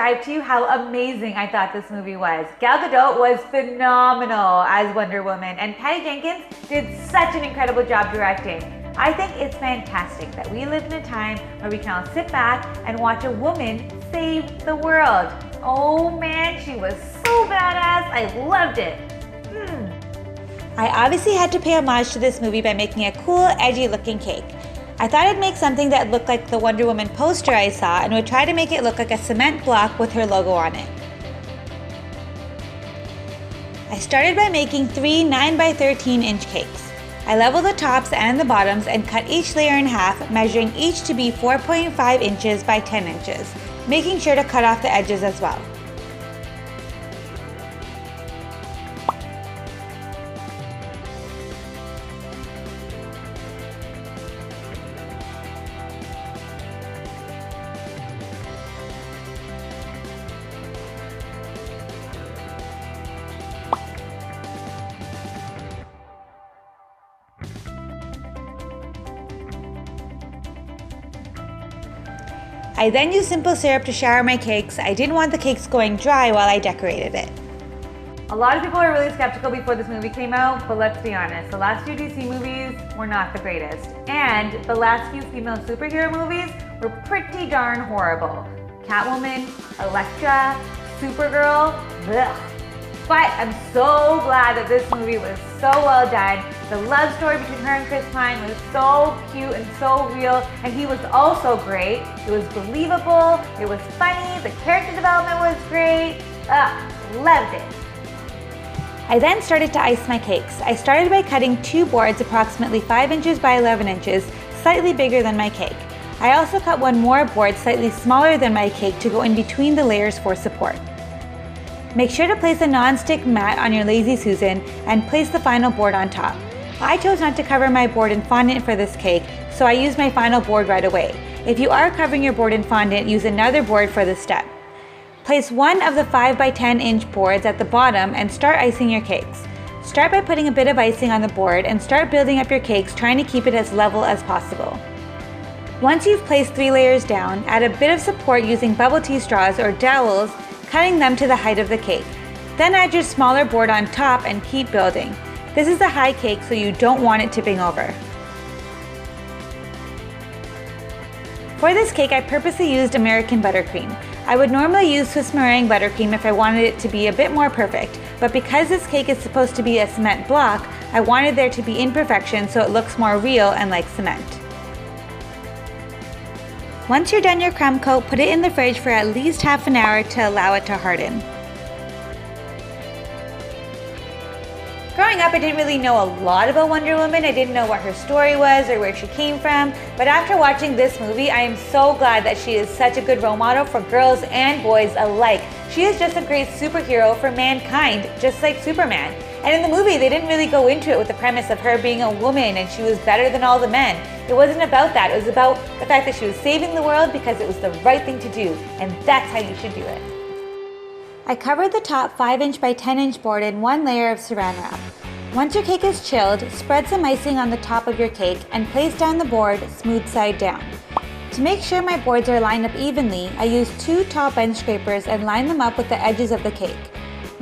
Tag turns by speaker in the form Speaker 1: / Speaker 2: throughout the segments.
Speaker 1: describe to you how amazing I thought this movie was. Gal Gadot was phenomenal as Wonder Woman, and Patty Jenkins did such an incredible job directing. I think it's fantastic that we live in a time where we can all sit back and watch a woman save the world. Oh man, she was so badass. I loved it. I obviously had to pay homage to this movie by making a cool, edgy looking cake. I thought I'd make something that looked like the Wonder Woman poster I saw and would try to make it look like a cement block with her logo on it. I started by making 3 9x13" cakes. I leveled the tops and the bottoms and cut each layer in half, measuring each to be 4.5 inches by 10 inches, making sure to cut off the edges as well. I then used simple syrup to shower my cakes. I didn't want the cakes going dry while I decorated it. A lot of people were really skeptical before this movie came out, but let's be honest, the last few DC movies were not the greatest. And the last few female superhero movies were pretty darn horrible. Catwoman, Elektra, Supergirl, ugh. But I'm so glad that this movie was so well done. The love story between her and Chris Pine was so cute and so real, and he was also great. It was believable, it was funny, the character development was great. Loved it. I then started to ice my cakes. I started by cutting 2 boards approximately 5 inches by 11 inches, slightly bigger than my cake. I also cut 1 more board slightly smaller than my cake to go in between the layers for support. Make sure to place a non-stick mat on your Lazy Susan and place the final board on top. I chose not to cover my board in fondant for this cake, so I used my final board right away. If you are covering your board in fondant, use another board for this step. Place 1 of the 5 by 10 inch boards at the bottom and start icing your cakes. Start by putting a bit of icing on the board and start building up your cakes, trying to keep it as level as possible. Once you've placed 3 layers down, add a bit of support using bubble tea straws or dowels, cutting them to the height of the cake. Then add your smaller board on top and keep building. This is a high cake, so you don't want it tipping over. For this cake, I purposely used American buttercream. I would normally use Swiss meringue buttercream if I wanted it to be a bit more perfect, but because this cake is supposed to be a cement block, I wanted there to be imperfection so it looks more real and like cement. Once you're done your crumb coat, put it in the fridge for at least half an hour to allow it to harden. Growing up, I didn't really know a lot about Wonder Woman. I didn't know what her story was or where she came from. But after watching this movie, I am so glad that she is such a good role model for girls and boys alike. She is just a great superhero for mankind, just like Superman. And in the movie, they didn't really go into it with the premise of her being a woman and she was better than all the men. It wasn't about that. It was about the fact that she was saving the world because it was the right thing to do. And that's how you should do it. I covered the top 5 inch by 10 inch board in 1 layer of saran wrap. Once your cake is chilled, spread some icing on the top of your cake and place down the board smooth side down. To make sure my boards are lined up evenly, I used 2 top bench scrapers and lined them up with the edges of the cake.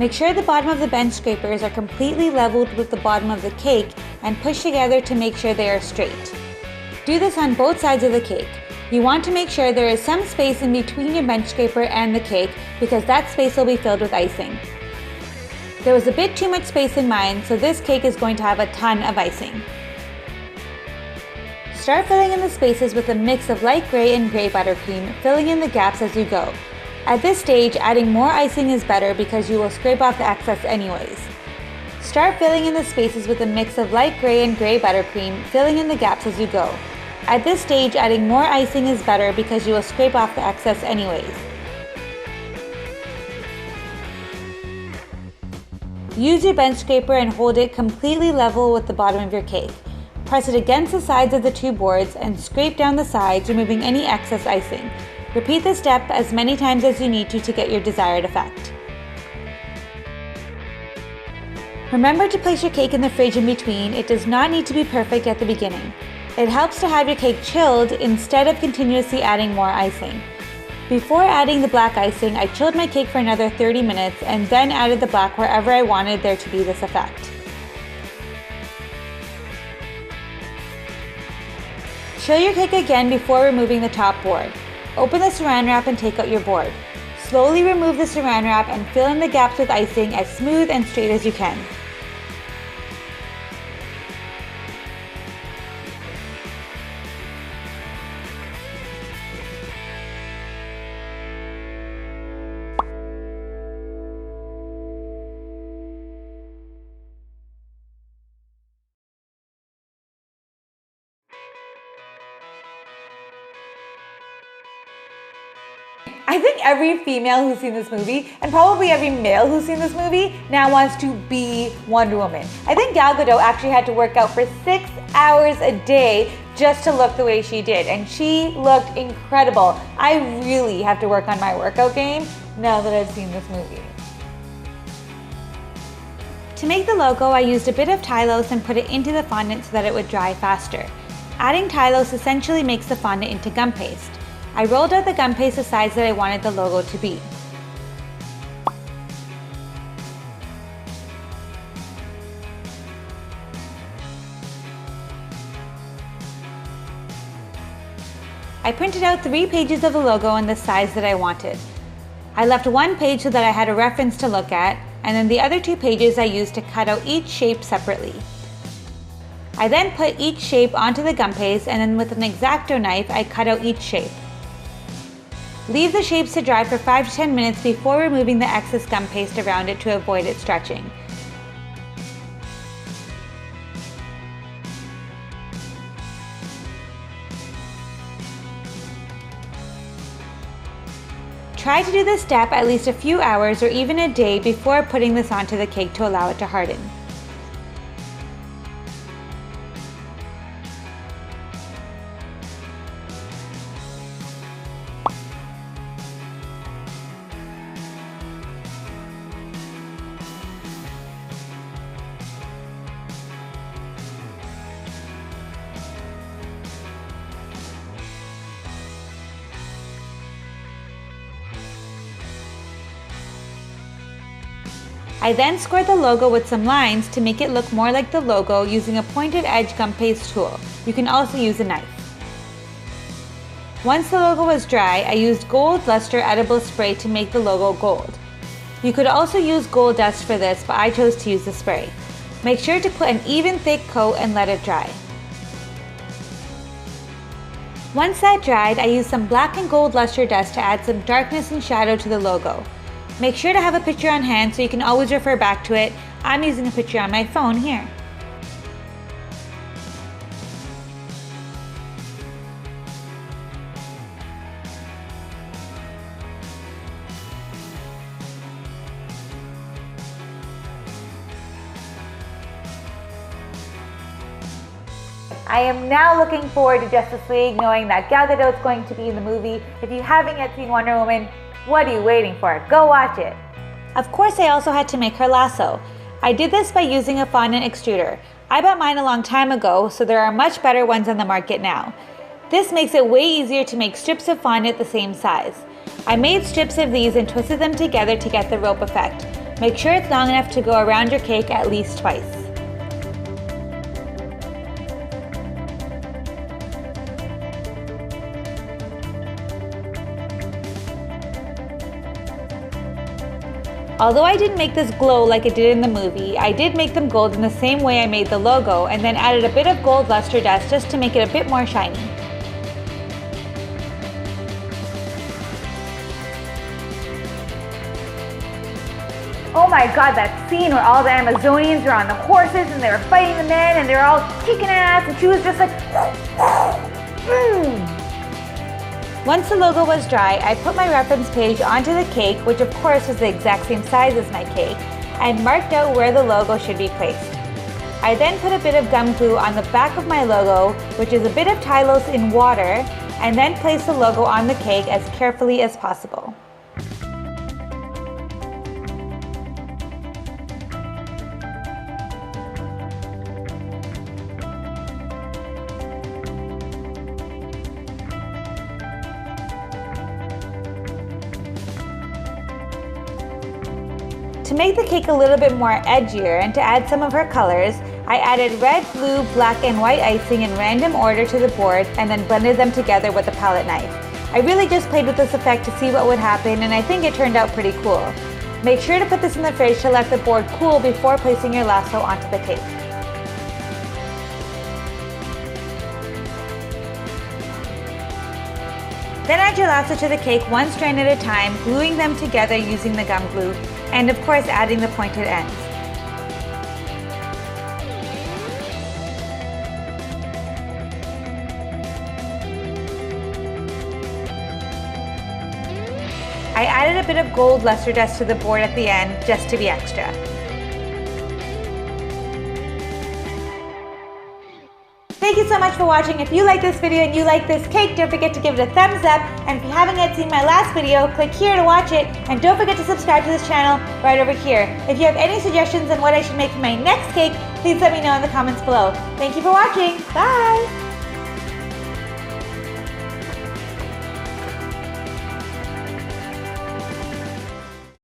Speaker 1: Make sure the bottom of the bench scrapers are completely leveled with the bottom of the cake and push together to make sure they are straight. Do this on both sides of the cake. You want to make sure there is some space in between your bench scraper and the cake because that space will be filled with icing. There was a bit too much space in mine, so this cake is going to have a ton of icing. Start filling in the spaces with a mix of light gray and gray buttercream, filling in the gaps as you go. At this stage, adding more icing is better because you will scrape off the excess anyways. Start filling in the spaces with a mix of light gray and gray buttercream, filling in the gaps as you go. At this stage, adding more icing is better because you will scrape off the excess anyways. Use your bench scraper and hold it completely level with the bottom of your cake. Press it against the sides of the 2 boards and scrape down the sides, removing any excess icing. Repeat this step as many times as you need to get your desired effect. Remember to place your cake in the fridge in between. It does not need to be perfect at the beginning. It helps to have your cake chilled instead of continuously adding more icing. Before adding the black icing, I chilled my cake for another 30 minutes and then added the black wherever I wanted there to be this effect. Chill your cake again before removing the top board. Open the saran wrap and take out your board. Slowly remove the saran wrap and fill in the gaps with icing as smooth and straight as you can. I think every female who's seen this movie, and probably every male who's seen this movie, now wants to be Wonder Woman. I think Gal Gadot actually had to work out for 6 hours a day just to look the way she did, and she looked incredible. I really have to work on my workout game now that I've seen this movie. To make the logo, I used a bit of Tylose and put it into the fondant so that it would dry faster. Adding Tylose essentially makes the fondant into gum paste. I rolled out the gum paste the size that I wanted the logo to be. I printed out 3 pages of the logo in the size that I wanted. I left 1 page so that I had a reference to look at, and then the other 2 pages I used to cut out each shape separately. I then put each shape onto the gum paste, and then with an X-Acto knife I cut out each shape. Leave the shapes to dry for 5 to 10 minutes before removing the excess gum paste around it to avoid it stretching. Try to do this step at least a few hours or even a day before putting this onto the cake to allow it to harden. I then scored the logo with some lines to make it look more like the logo using a pointed edge gum paste tool. You can also use a knife. Once the logo was dry, I used gold luster edible spray to make the logo gold. You could also use gold dust for this, but I chose to use the spray. Make sure to put an even thick coat and let it dry. Once that dried, I used some black and gold luster dust to add some darkness and shadow to the logo. Make sure to have a picture on hand so you can always refer back to it. I'm using a picture on my phone here. I am now looking forward to Justice League, knowing that Gal Gadot is going to be in the movie. If you haven't yet seen Wonder Woman, what are you waiting for? Go watch it. Of course, I also had to make her lasso. I did this by using a fondant extruder. I bought mine a long time ago, so there are much better ones on the market now. This makes it way easier to make strips of fondant the same size. I made strips of these and twisted them together to get the rope effect. Make sure it's long enough to go around your cake at least twice. Although I didn't make this glow like it did in the movie, I did make them gold in the same way I made the logo and then added a bit of gold luster dust just to make it a bit more shiny. Oh my god, that scene where all the Amazonians were on the horses and they were fighting the men and they were all kicking ass and she was just like Once the logo was dry, I put my reference page onto the cake, which of course was the exact same size as my cake, and marked out where the logo should be placed. I then put a bit of gum glue on the back of my logo, which is a bit of Tylose in water, and then placed the logo on the cake as carefully as possible. To make the cake a little bit more edgier and to add some of her colors, I added red, blue, black, and white icing in random order to the board and then blended them together with a palette knife. I really just played with this effect to see what would happen, and I think it turned out pretty cool. Make sure to put this in the fridge to let the board cool before placing your lasso onto the cake. Then add your lasso to the cake one strand at a time, gluing them together using the gum glue, and of course adding the pointed ends. I added a bit of gold luster dust to the board at the end just to be extra. Thank you so much for watching. If you like this video and you like this cake, don't forget to give it a thumbs up. And if you haven't yet seen my last video, click here to watch it. And don't forget to subscribe to this channel right over here. If you have any suggestions on what I should make for my next cake, please let me know in the comments below. Thank you for watching. Bye!